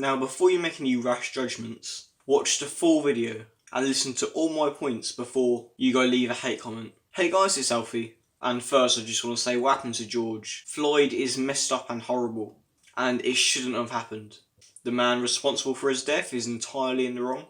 Now, before you make any rash judgments, watch the full video and listen to all my points before you go leave a hate comment. Hey guys, it's Alfie. And first I just want to say what happened to George. Floyd is messed up and horrible, and it shouldn't have happened. The man responsible for his death is entirely in the wrong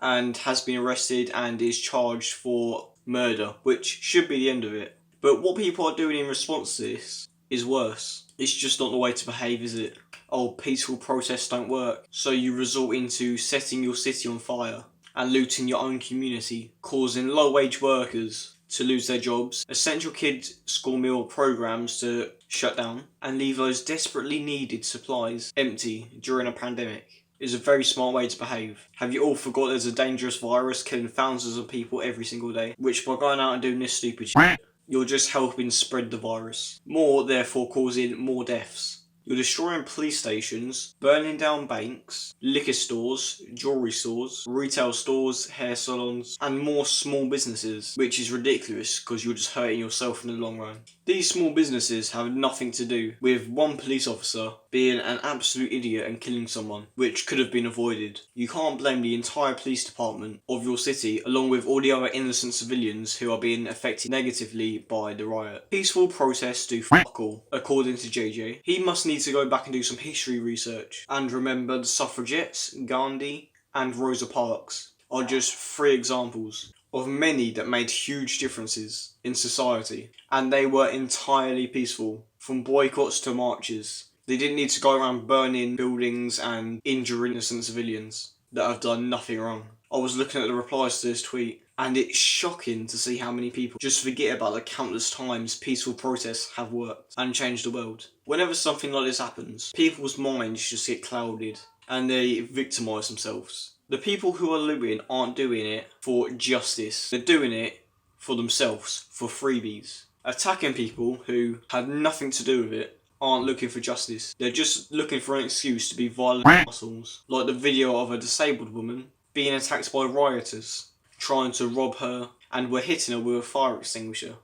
and has been arrested and is charged for murder, which should be the end of it. But what people are doing in response to this is worse. It's just not the way to behave, is it? Oh, peaceful protests don't work, so you resort into setting your city on fire and looting your own community, causing low-wage workers to lose their jobs, essential kids' school meal programs to shut down, and leave those desperately needed supplies empty during a pandemic is a very smart way to behave. Have you all forgot there's a dangerous virus killing thousands of people every single day, which by going out and doing this stupid shit, you're just helping spread the virus. More, therefore causing more deaths. You're destroying police stations, burning down banks, liquor stores, jewellery stores, retail stores, hair salons, and more small businesses, which is ridiculous because you're just hurting yourself in the long run. These small businesses have nothing to do with one police officer being an absolute idiot and killing someone, which could have been avoided. You can't blame the entire police department of your city along with all the other innocent civilians who are being affected negatively by the riot. Peaceful protests do fuck all, according to JJ. He must need to go back and do some history research and remember the suffragettes, Gandhi and Rosa Parks are just 3 examples of many that made huge differences in society, and they were entirely peaceful, from boycotts to marches. They didn't need to go around burning buildings and injuring innocent civilians that have done nothing wrong. I was looking at the replies to this tweet, and it's shocking to see how many people just forget about the countless times peaceful protests have worked and changed the world. Whenever something like this happens, people's minds just get clouded and they victimise themselves. The people who are looting aren't doing it for justice, they're doing it for themselves, for freebies. Attacking people who had nothing to do with it aren't looking for justice, they're just looking for an excuse to be violent assholes. Like the video of a disabled woman being attacked by rioters, trying to rob her and were hitting her with a fire extinguisher.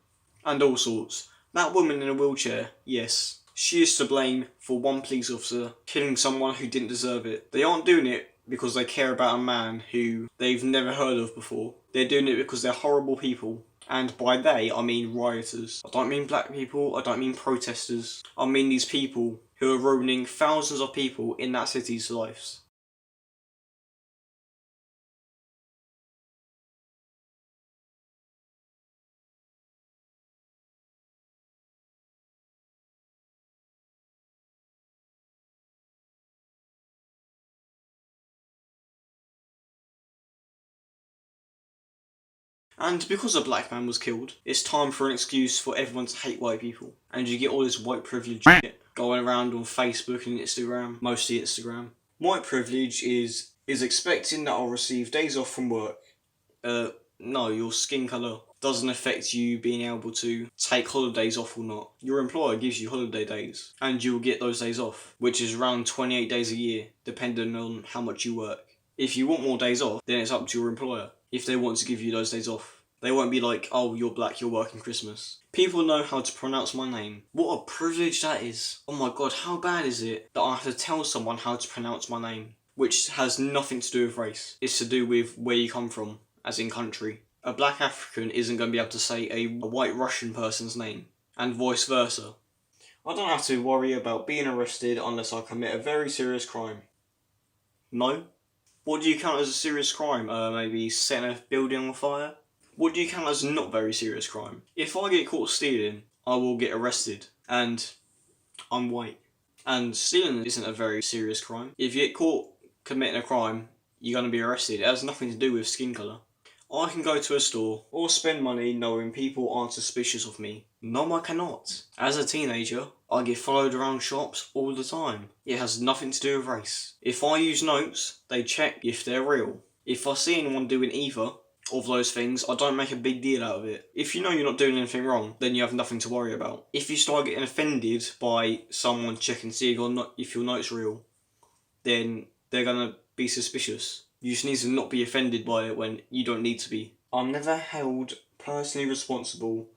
And all sorts. That woman in a wheelchair, yes, she is to blame for one police officer killing someone who didn't deserve it. They aren't doing it because they care about a man who they've never heard of before. They're doing it because they're horrible people. And by they, I mean rioters. I don't mean black people, I don't mean protesters. I mean these people who are ruining thousands of people in that city's lives. And because a black man was killed, it's time for an excuse for everyone to hate white people. And you get all this white privilege shit going around on Facebook and Instagram, mostly Instagram. White privilege is expecting that I'll receive days off from work. No, your skin colour doesn't affect you being able to take holidays off or not. Your employer gives you holiday days, and you'll get those days off, which is around 28 days a year, depending on how much you work. If you want more days off, then it's up to your employer if they want to give you those days off. They won't be like, oh, you're black, you're working Christmas. People know how to pronounce my name. What a privilege that is. Oh my god, how bad is it that I have to tell someone how to pronounce my name? Which has nothing to do with race. It's to do with where you come from, as in country. A black African isn't going to be able to say a white Russian person's name, and vice versa. I don't have to worry about being arrested unless I commit a very serious crime. No? What do you count as a serious crime? Maybe setting a building on fire? What do you count as a not very serious crime? If I get caught stealing, I will get arrested, and I'm white. And stealing isn't a very serious crime. If you get caught committing a crime, you're going to be arrested. It has nothing to do with skin colour. I can go to a store or spend money knowing people aren't suspicious of me. No, I cannot. As a teenager, I get followed around shops all the time. It has nothing to do with race. If I use notes, they check if they're real. If I see anyone doing either of those things, I don't make a big deal out of it. If you know you're not doing anything wrong, then you have nothing to worry about. If you start getting offended by someone checking to see if your note's real, then they're gonna be suspicious. You just need to not be offended by it when you don't need to be. I'm never held personally responsible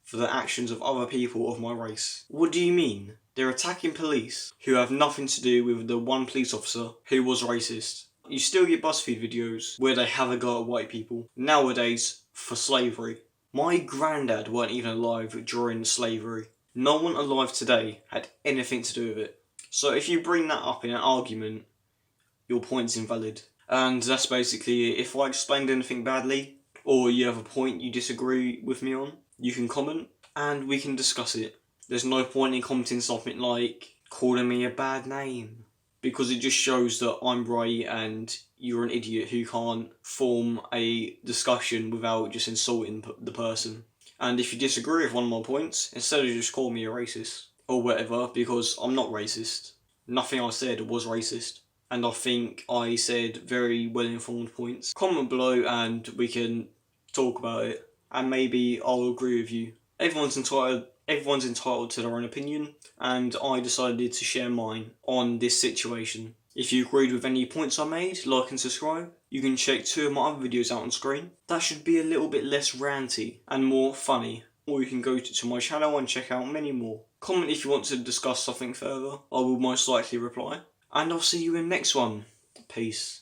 for the actions of other people of my race. What do you mean? They're attacking police who have nothing to do with the one police officer who was racist. You still get BuzzFeed videos where they have a go at white people, nowadays for slavery. My granddad weren't even alive during slavery. No one alive today had anything to do with it. So if you bring that up in an argument, your point's invalid. And that's basically it. If I explained anything badly, or you have a point you disagree with me on, you can comment and we can discuss it. There's no point in commenting something like calling me a bad name, because it just shows that I'm right and you're an idiot who can't form a discussion without just insulting the person. And if you disagree with one of my points, instead of just calling me a racist or whatever, because I'm not racist. Nothing I said was racist. And I think I said very well-informed points. Comment below and we can talk about it. And maybe I'll agree with you. Everyone's entitled to their own opinion, and I decided to share mine on this situation. If you agreed with any points I made, like and subscribe. You can check 2 of my other videos out on screen. That should be a little bit less ranty and more funny. Or you can go to my channel and check out many more. Comment if you want to discuss something further. I will most likely reply. And I'll see you in the next one. Peace.